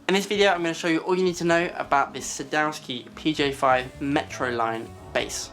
In this video I'm going to show you all you need to know about this Sadowsky PJ5 Metroline bass.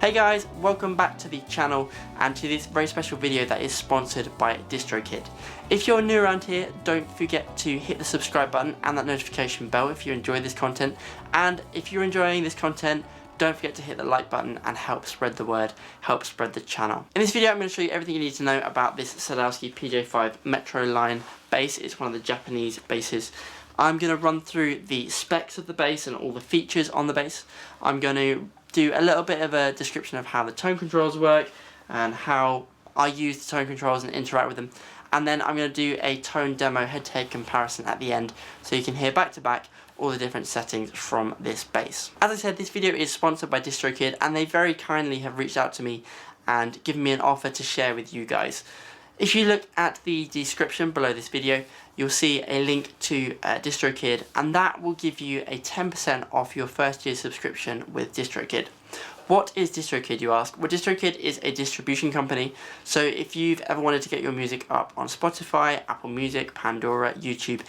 Hey guys, welcome back to the channel and to this very special video that is sponsored by Distrokid. If you're new around here, don't forget to hit the subscribe button and that notification bell if you enjoy this content, and if you're enjoying this content, don't forget to hit the like button and help spread the word, help spread the channel. In this video I'm going to show you everything you need to know about this Sadowsky PJ5 Metroline bass. It's one of the Japanese basses. I'm going to run through the specs of the bass and all the features on the bass. I'm going to do a little bit of a description of how the tone controls work and how I use the tone controls and interact with them. And then I'm going to do a tone demo head-to-head comparison at the end so you can hear back to back all the different settings from this bass. As I said, this video is sponsored by Distrokid and they very kindly have reached out to me and given me an offer to share with you guys. If you look at the description below this video, you'll see a link to Distrokid, and that will give you a 10% off your first year subscription with Distrokid. What is Distrokid, you ask? Well, Distrokid is a distribution company, so if you've ever wanted to get your music up on Spotify, Apple Music, Pandora, YouTube,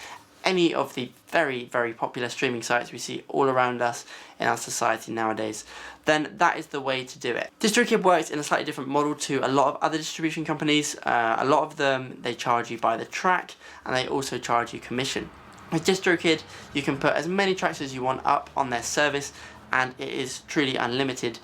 any of the very, very popular streaming sites we see all around us in our society nowadays, then that is the way to do it. Distrokid works in a slightly different model to a lot of other distribution companies. A lot of them, they charge you by the track and they also charge you commission. With Distrokid, you can put as many tracks as you want up on their service, and it is truly unlimited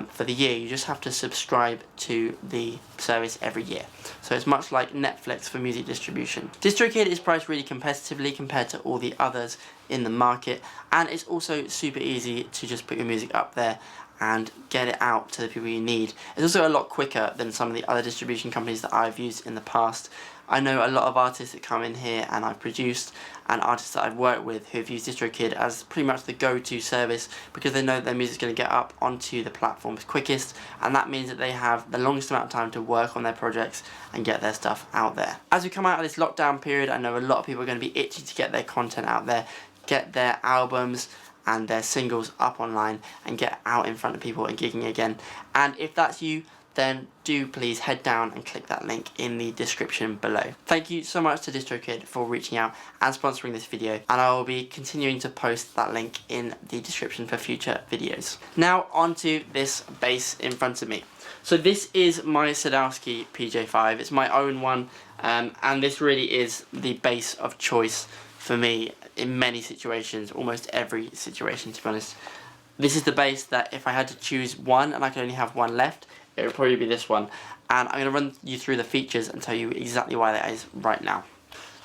for the year. You just have to subscribe to the service every year. So it's much like Netflix for music distribution. Distrokid is priced really competitively compared to all the others in the market, and it's also super easy to just put your music up there and get it out to the people you need. It's also a lot quicker than some of the other distribution companies that I've used in the past. I know a lot of artists that come in here and I've produced, and artists that I've worked with who have used Distrokid as pretty much the go-to service because they know that their music's going to get up onto the platforms quickest, and that means that they have the longest amount of time to work on their projects and get their stuff out there. As we come out of this lockdown period, I know a lot of people are going to be itchy to get their content out there, get their albums and their singles up online and get out in front of people and gigging again. And if that's you, then do please head down and click that link in the description below. Thank you so much to Distrokid for reaching out and sponsoring this video, and I will be continuing to post that link in the description for future videos. Now onto this bass in front of me. So this is my Sadowsky PJ5, it's my own one, and this really is the bass of choice for me in many situations, almost every situation to be honest. This is the bass that if I had to choose one and I could only have one left, it would probably be this one, and I'm going to run you through the features and tell you exactly why that is right now.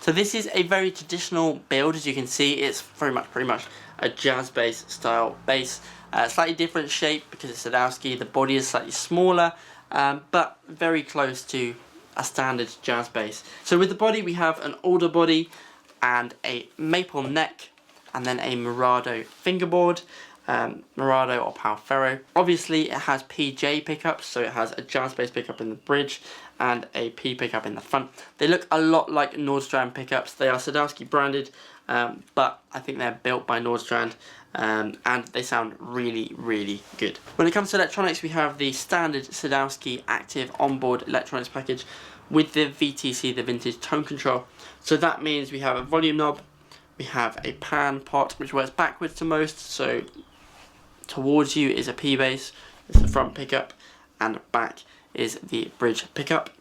So this is a very traditional build. As you can see, it's pretty much a jazz bass style bass. Slightly different shape because it's Sadowsky. The body is slightly smaller, but very close to a standard jazz bass. So with the body we have an alder body and a maple neck, and then a Murado fingerboard. Murado or Pal Ferro. Obviously it has PJ pickups, so it has a jazz bass pickup in the bridge and a P pickup in the front. They look a lot like Nordstrand pickups. They are Sadowsky branded, but I think they're built by Nordstrand, and they sound really, really good. When it comes to electronics, we have the standard Sadowsky active onboard electronics package with the VTC, the vintage tone control. So that means we have a volume knob, we have a pan pot which works backwards to most, so towards you is a P bass, it's the front pickup, and back is the bridge pickup.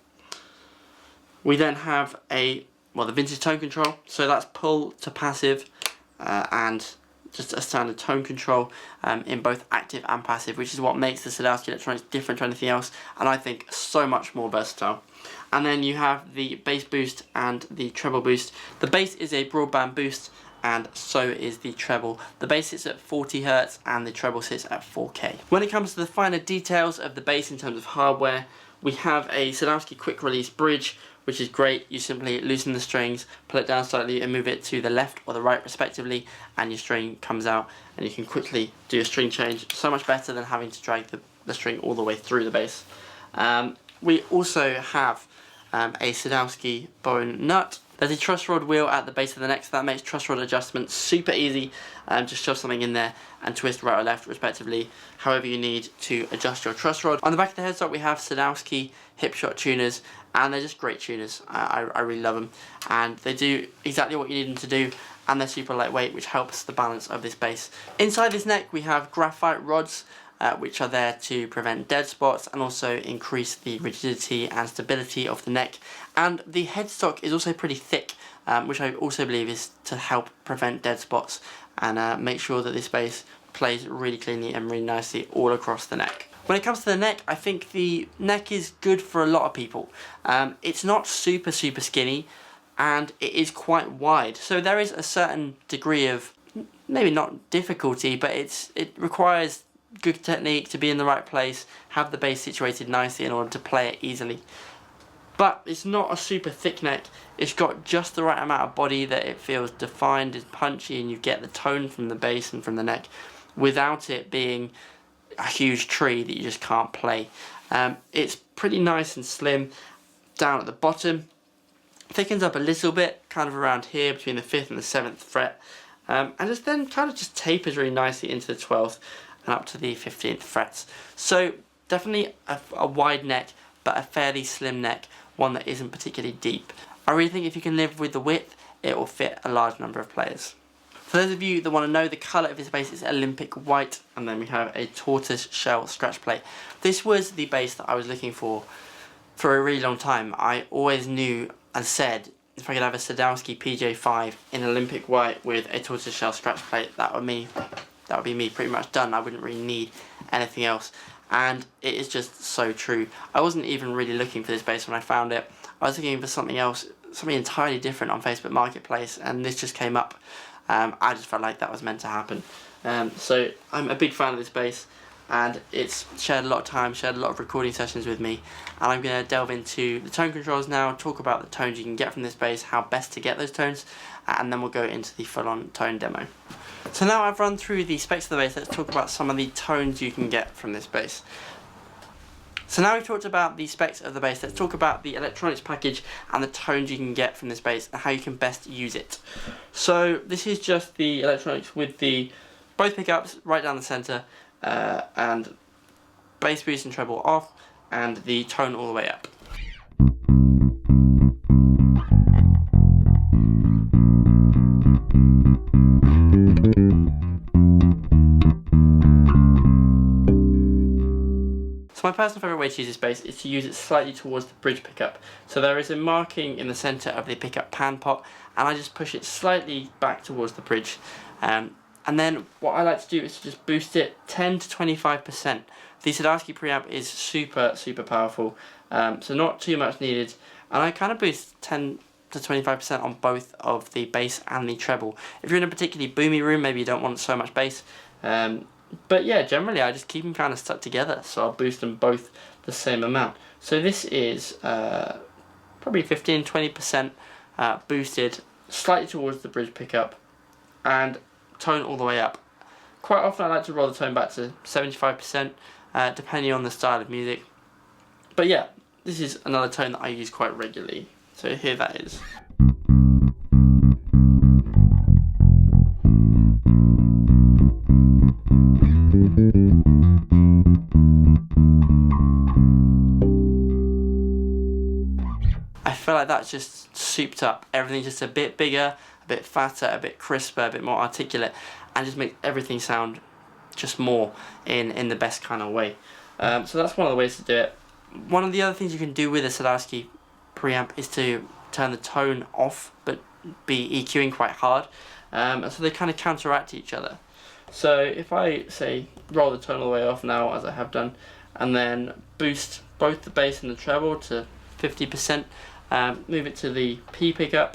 We then have the vintage tone control, so that's pull to passive, and just a standard tone control in both active and passive, which is what makes the Sadowsky electronics different to anything else, and I think so much more versatile. And then you have the bass boost and the treble boost. The bass is a broadband boost, and so is the treble. The bass sits at 40 Hz and the treble sits at 4K. When it comes to the finer details of the bass in terms of hardware, we have a Sadowsky quick release bridge, which is great. You simply loosen the strings, pull it down slightly and move it to the left or the right respectively, and your string comes out and you can quickly do a string change. So much better than having to drag the string all the way through the bass. We also have a Sadowsky bone nut. There's a truss rod wheel at the base of the neck, so that makes truss rod adjustments super easy. Just shove something in there and twist right or left respectively, however you need to adjust your truss rod. On the back of the headstock we have Sadowsky hip shot tuners, and they're just great tuners. I really love them, and they do exactly what you need them to do, and they're super lightweight, which helps the balance of this bass. Inside this neck we have graphite rods, which are there to prevent dead spots and also increase the rigidity and stability of the neck. And the headstock is also pretty thick, which I also believe is to help prevent dead spots and make sure that this bass plays really cleanly and really nicely all across the neck. When it comes to the neck, I think the neck is good for a lot of people. It's not super skinny, and it is quite wide, so there is a certain degree of, maybe not difficulty, but it requires good technique to be in the right place, have the bass situated nicely in order to play it easily. But it's not a super thick neck. It's got just the right amount of body that it feels defined and punchy, and you get the tone from the bass and from the neck without it being a huge tree that you just can't play. It's pretty nice and slim down at the bottom. Thickens up a little bit, kind of around here between the 5th and the 7th fret, and just then kind of just tapers really nicely into the 12th and up to the 15th frets. So definitely a wide neck, but a fairly slim neck, one that isn't particularly deep. I really think if you can live with the width, it will fit a large number of players. For those of you that want to know, the colour of this bass is Olympic white, and then we have a tortoise shell scratch plate. This was the bass that I was looking for a really long time. I always knew and said, if I could have a Sadowsky PJ5 in Olympic white with a tortoise shell scratch plate, that would be me pretty much done. I wouldn't really need anything else, and it is just so true. I wasn't even really looking for this bass when I found it. I was looking for something else, something entirely different on Facebook Marketplace, and this just came up. I just felt like that was meant to happen. So I'm a big fan of this bass, and it's shared a lot of time, shared a lot of recording sessions with me, and I'm going to delve into the tone controls now, talk about the tones you can get from this bass, how best to get those tones, and then we'll go into the full-on tone demo. So now I've run through the specs of the bass, let's talk about some of the tones you can get from this bass. So now we've talked about the specs of the bass, let's talk about the electronics package and the tones you can get from this bass and how you can best use it. So this is just the electronics with both pickups right down the centre, and bass boost and treble off, and the tone all the way up. So my personal favourite way to use this bass is to use it slightly towards the bridge pickup. So there is a marking in the centre of the pickup pan pot, and I just push it slightly back towards the bridge. And then what I like to do is to just boost it 10 to 25%. The Sadowsky preamp is super powerful, so not too much needed. And I kind of boost 10 to 25% on both of the bass and the treble. If you're in a particularly boomy room, maybe you don't want so much bass. But yeah, generally I just keep them kind of stuck together, so I'll boost them both the same amount. So this is probably 15-20% boosted, slightly towards the bridge pickup, and tone all the way up. Quite often I like to roll the tone back to 75%, depending on the style of music. But yeah, this is another tone that I use quite regularly. So here that is. I feel like that's just souped up. Everything's just a bit bigger, a bit fatter, a bit crisper, a bit more articulate, and just makes everything sound just more in the best kind of way. So that's one of the ways to do it. One of the other things you can do with a Sadowsky preamp is to turn the tone off, but be EQing quite hard, and so they kind of counteract each other. So if I say roll the tone all the way off now, as I have done, and then boost both the bass and the treble to 50%, move it to the P pickup,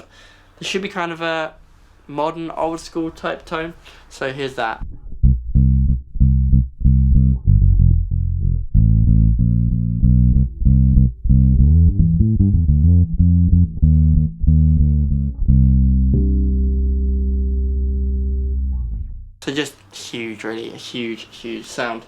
there should be kind of a modern old school type tone. So here's that. So just huge, really, a huge sound.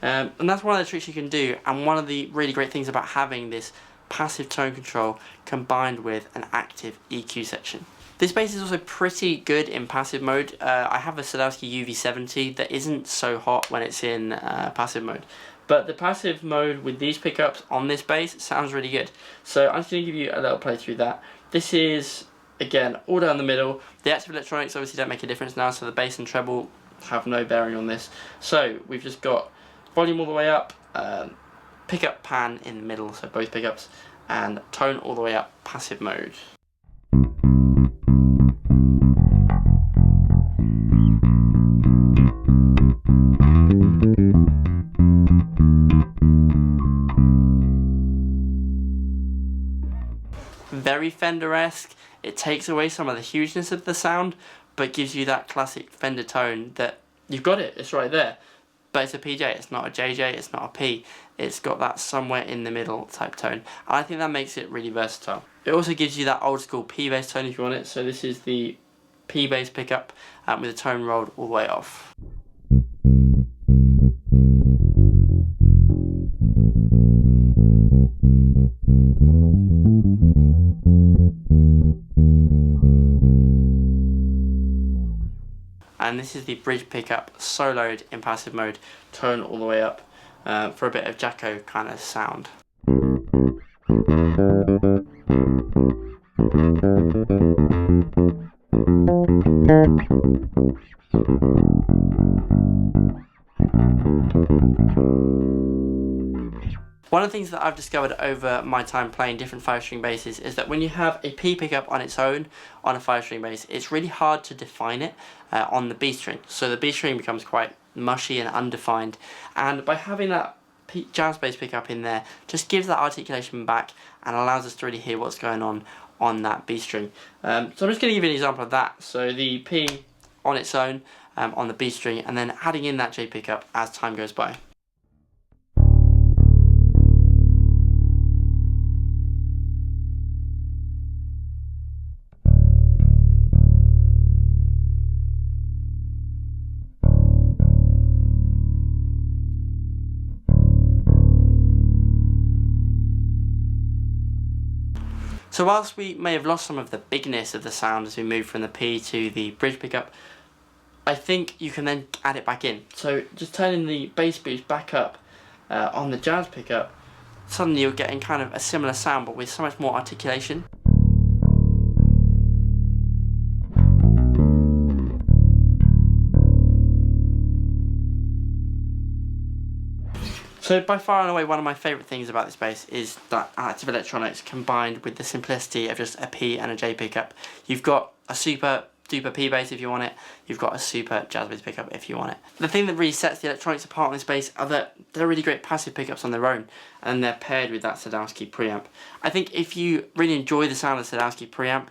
And that's one of the tricks you can do, and one of the really great things about having this passive tone control combined with an active EQ section. This bass is also pretty good in passive mode. I have a Sadowsky UV70 that isn't so hot when it's in passive mode, But the passive mode with these pickups on this bass sounds really good. So I'm just going to give you a little play through that. This is, again, all down the middle. The active electronics obviously don't make a difference now, so the bass and treble have no bearing on this. So we've just got volume all the way up, pickup pan in the middle, so both pickups, and tone all the way up, passive mode. Very Fender-esque. It takes away some of the hugeness of the sound, but gives you that classic Fender tone that you've got it, it's right there. But it's a PJ, it's not a JJ, it's not a P. It's got that somewhere in the middle type tone. And I think that makes it really versatile. It also gives you that old school P bass tone if you want it. So this is the P bass pickup with the tone rolled all the way off. And this is the bridge pickup soloed in passive mode, tone all the way up for a bit of Jacko kind of sound. One of the things that I've discovered over my time playing different 5-string basses is that when you have a P pickup on its own on a 5-string bass, it's really hard to define it on the B string. So the B string becomes quite mushy and undefined, and by having that jazz bass pickup in there just gives that articulation back and allows us to really hear what's going on that B string. So I'm just going to give you an example of that. So the P on its own on the B string, and then adding in that J pickup as time goes by. So whilst we may have lost some of the bigness of the sound as we move from the P to the bridge pickup, I think you can then add it back in. So just turning the bass boost back up on the jazz pickup, suddenly you're getting kind of a similar sound but with so much more articulation. So by far and away one of my favourite things about this bass is that active electronics combined with the simplicity of just a P and a J pickup. You've got a super duper P bass if you want it, you've got a super jazz bass pickup if you want it. The thing that really sets the electronics apart on this bass are that they're really great passive pickups on their own, and they're paired with that Sadowsky preamp. I think if you really enjoy the sound of the Sadowsky preamp,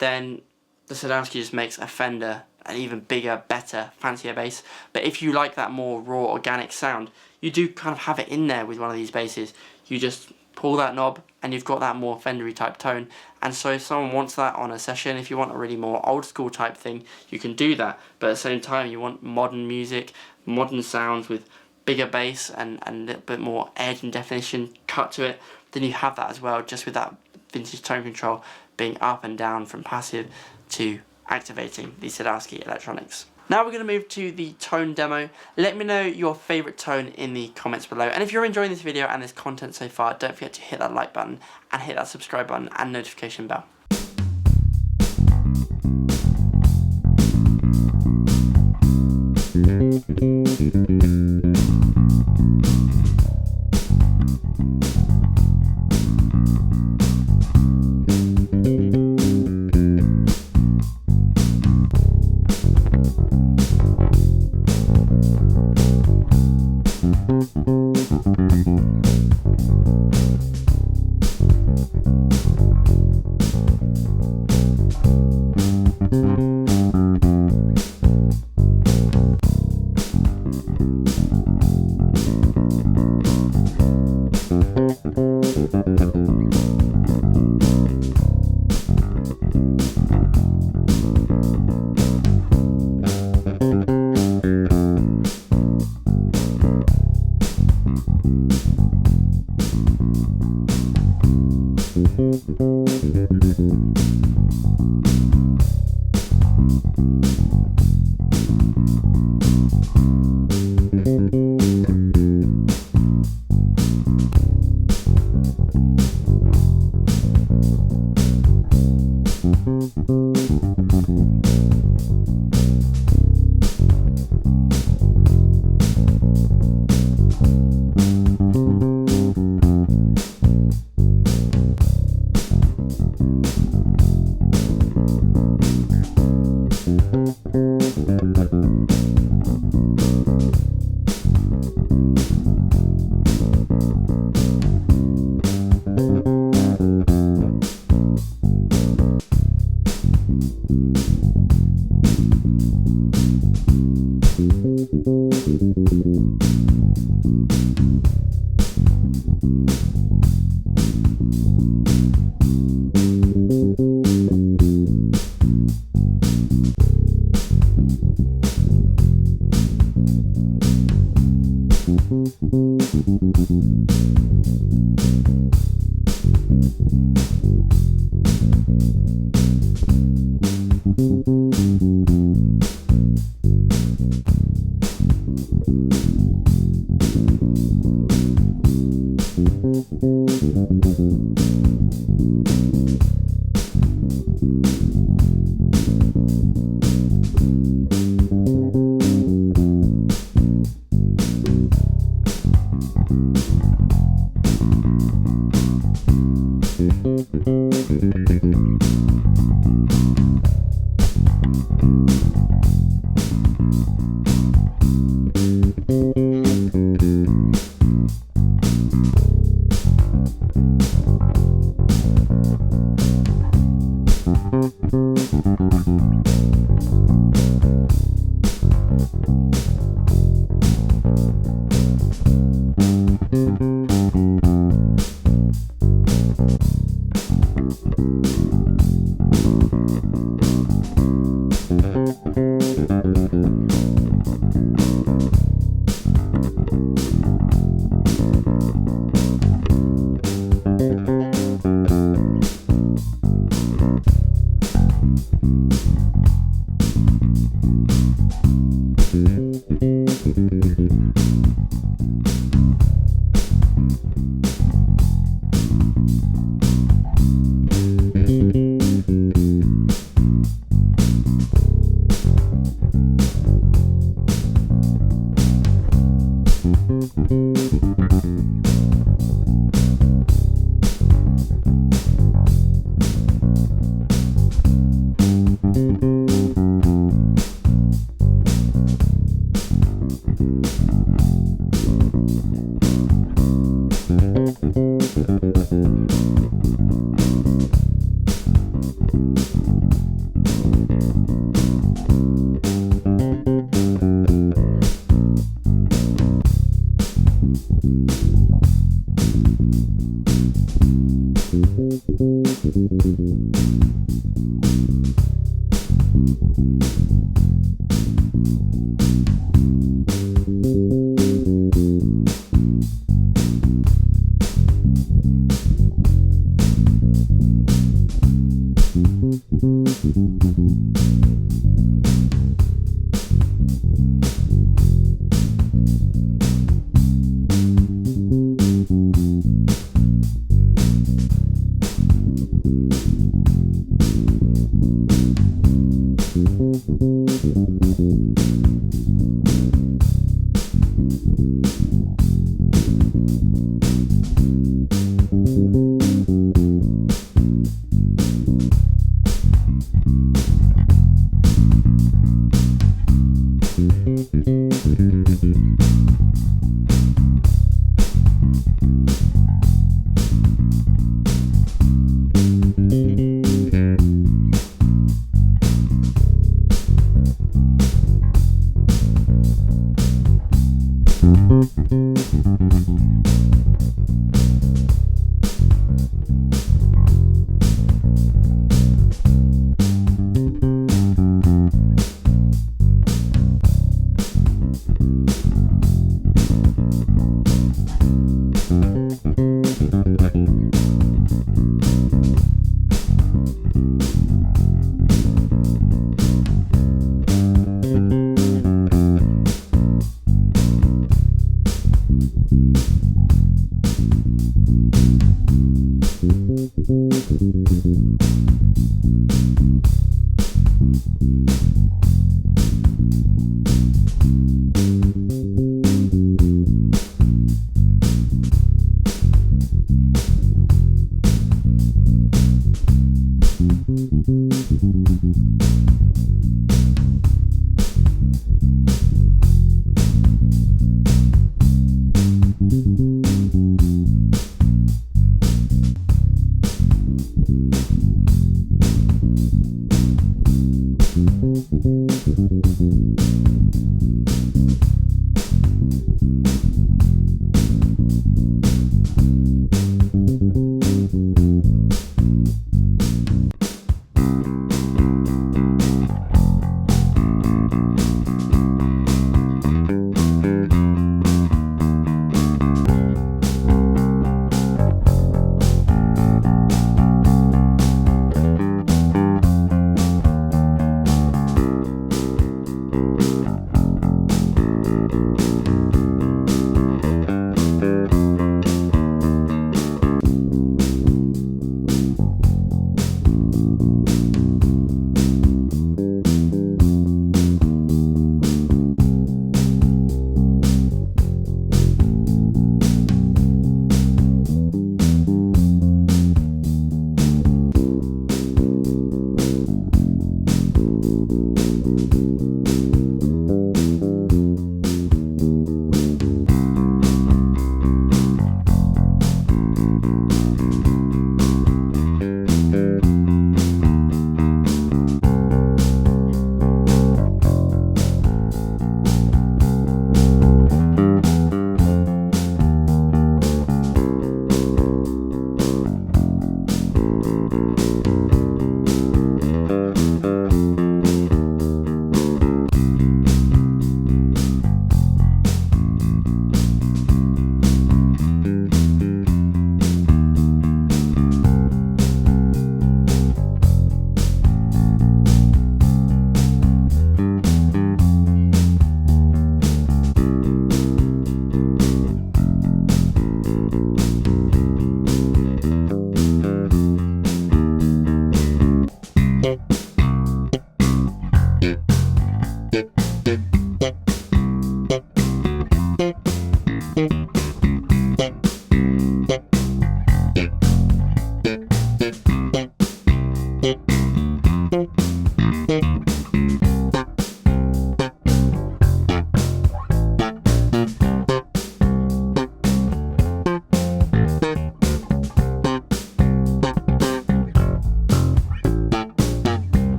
then the Sadowsky just makes a Fender an even bigger, better, fancier bass. But if you like that more raw, organic sound, you do kind of have it in there with one of these basses. You just pull that knob and you've got that more Fender-y type tone. And so if someone wants that on a session, if you want a really more old school type thing, you can do that. But at the same time, you want modern music, modern sounds with bigger bass and a little bit more edge and definition cut to it, then you have that as well, just with that vintage tone control being up and down from passive to activating the Sadowsky electronics. Now we're going to move to the tone demo. Let me know your favourite tone in the comments below. And if you're enjoying this video and this content so far, don't forget to hit that like button and hit that subscribe button and notification bell.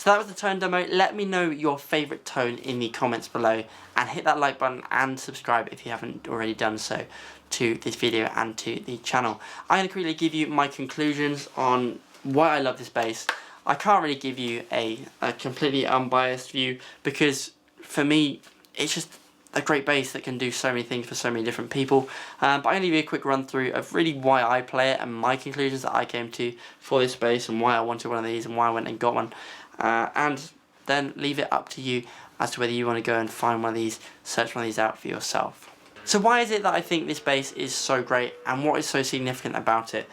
So that was the tone demo. Let me know your favourite tone in the comments below, and hit that like button and subscribe if you haven't already done so to this video and to the channel. I'm going to quickly give you my conclusions on why I love this bass. I can't really give you a completely unbiased view, because for me it's just a great bass that can do so many things for so many different people. But I'm going to give you a quick run through of really why I play it and my conclusions that I came to for this bass and why I wanted one of these and why I went and got one. And then leave it up to you as to whether you want to go and find one of these, search one of these out for yourself. So why is it that I think this bass is so great and what is so significant about it?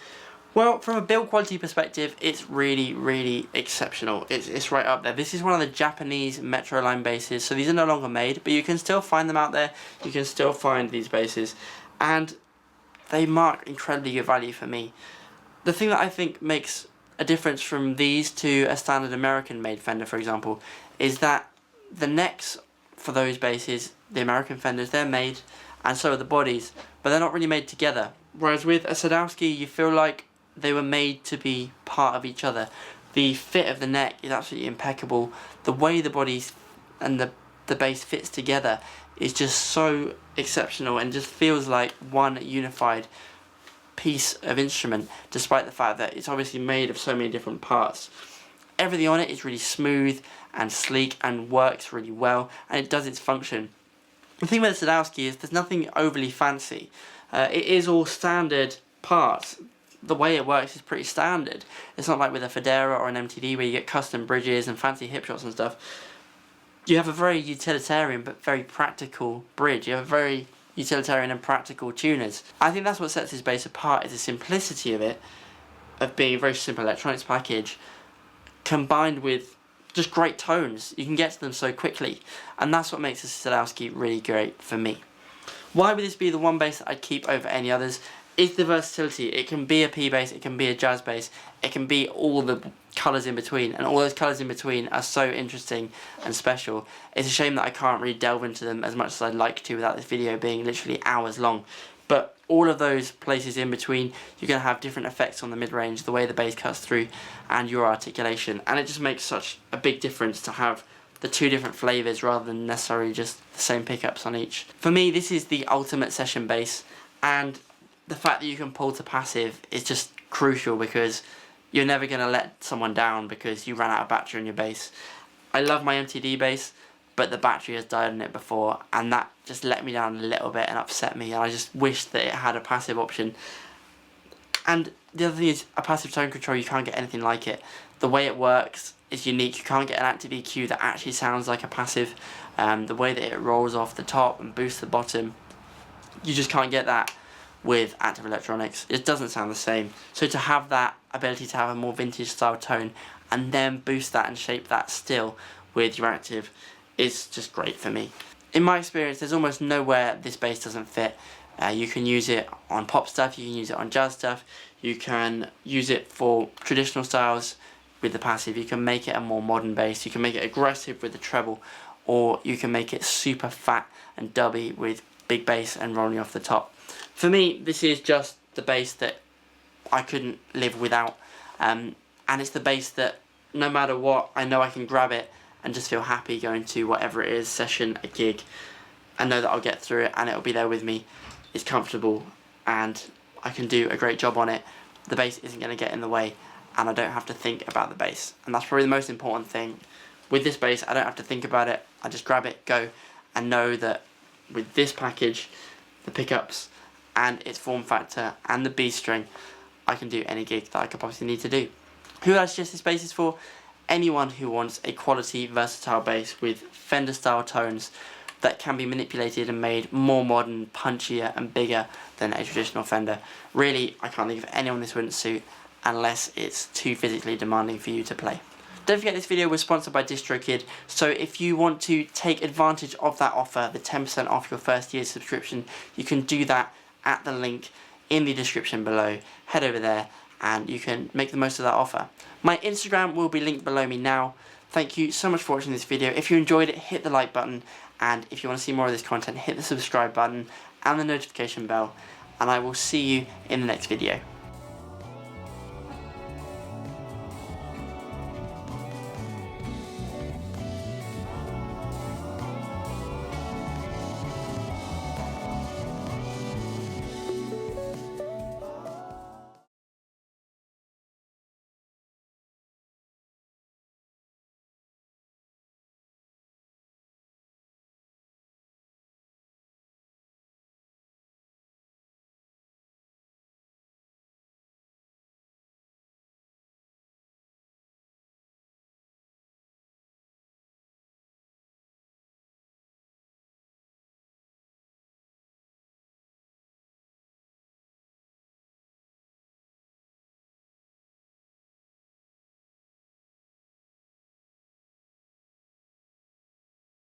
Well, from a build quality perspective, it's really, really exceptional. It's right up there. This is one of the Japanese Metroline basses, so these are no longer made, but you can still find them out there. You can still find these basses, and they mark incredibly good value for me. The thing that I think makes a difference from these to a standard American-made Fender, for example, is that the necks for those basses, the American Fenders, they're made, and so are the bodies, but they're not really made together. Whereas with a Sadowsky, you feel like they were made to be part of each other. The fit of the neck is absolutely impeccable. The way the bodies and the bass fits together is just so exceptional and just feels like one unified piece of instrument, despite the fact that it's obviously made of so many different parts. Everything on it is really smooth and sleek and works really well, and it does its function. The thing with the Sadowsky is there's nothing overly fancy. It is all standard parts. The way it works is pretty standard. It's not like with a Federa or an MTD where you get custom bridges and fancy hip shots and stuff. You have a very utilitarian but very practical bridge. You have a very utilitarian and practical tuners. I think that's what sets this bass apart, is the simplicity of it, of being a very simple electronics package, combined with just great tones. You can get to them so quickly, and that's what makes the Sadowsky really great for me. Why would this be the one bass that I'd keep over any others? Is the versatility. It can be a P bass, it can be a jazz bass, it can be all the colours in between, and all those colours in between are so interesting and special. It's a shame that I can't really delve into them as much as I'd like to without this video being literally hours long. But all of those places in between, you're going to have different effects on the mid-range, the way the bass cuts through, and your articulation. And it just makes such a big difference to have the two different flavours rather than necessarily just the same pickups on each. For me, this is the ultimate session bass, and the fact that you can pull to passive is just crucial because you're never going to let someone down because you ran out of battery on your bass. I love my MTD bass, but the battery has died on it before, and that just let me down a little bit and upset me, and I just wish that it had a passive option. And the other thing is, a passive tone control, you can't get anything like it. The way it works is unique. You can't get an active EQ that actually sounds like a passive. The way that it rolls off the top and boosts the bottom, you just can't get that with active electronics. It doesn't sound the same. So to have that ability to have a more vintage style tone and then boost that and shape that still with your active is just great for me. In my experience, there's almost nowhere this bass doesn't fit. You can use it on pop stuff, you can use it on jazz stuff, you can use it for traditional styles with the passive, you can make it a more modern bass, you can make it aggressive with the treble, or you can make it super fat and dubby with big bass and rolling off the top. For me, this is just the bass that I couldn't live without, and it's the bass that no matter what, I know I can grab it and just feel happy going to whatever it is, session, a gig. I know that I'll get through it and it'll be there with me. It's comfortable and I can do a great job on it. The bass isn't going to get in the way and I don't have to think about the bass, and that's probably the most important thing. With this bass, I don't have to think about it. I just grab it, go, and know that with this package, the pickups and its form factor and the B string, I can do any gig that I could possibly need to do. Who would I suggest this bass is for? Anyone who wants a quality, versatile bass with Fender style tones that can be manipulated and made more modern, punchier and bigger than a traditional Fender. Really, I can't think of anyone this wouldn't suit unless it's too physically demanding for you to play. Don't forget this video was sponsored by Distrokid, so if you want to take advantage of that offer, the 10% off your first year's subscription, you can do that at the link in the description below. Head over there and you can make the most of that offer. My Instagram will be linked below me now. Thank you so much for watching this video. If you enjoyed it, hit the like button, and if you want to see more of this content, hit the subscribe button and the notification bell, and I will see you in the next video.